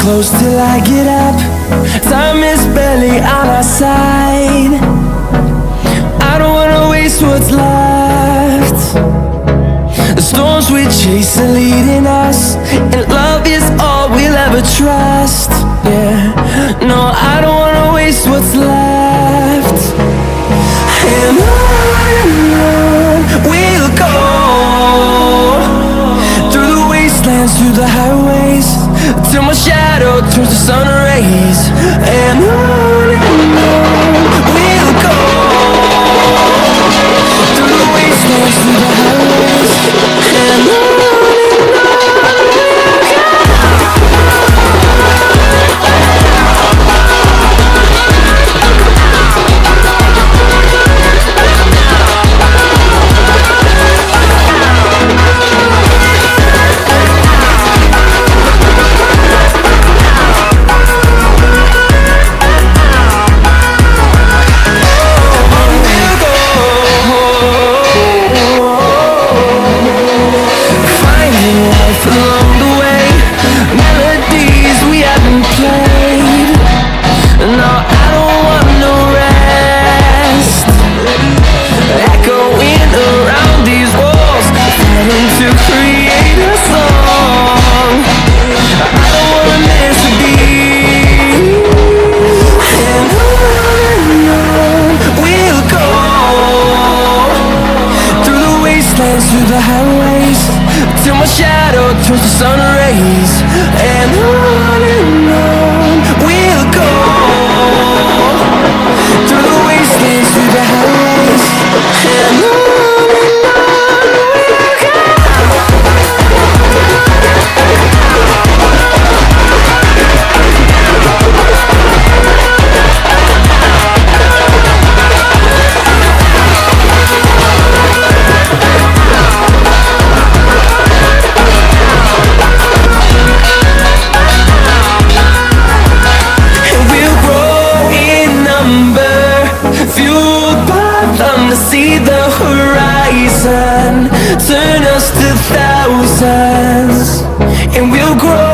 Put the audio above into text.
close till I get up. Time is barely on our side. I don't wanna waste what's left. The storms we chase are leading us, and love is all we'll ever trust. Yeah, no, I don't wanna waste what's left. And on we'll go, through the wastelands, through the highways, till my shadow turns to sun rays. And on we'll go, through the wastelands, through the highways, and on. Through the highways, till my shadow turns to sun rays. And on we'll go, through the wastelands, through the highways, and on. See the horizon turn us to thousands, and we'll grow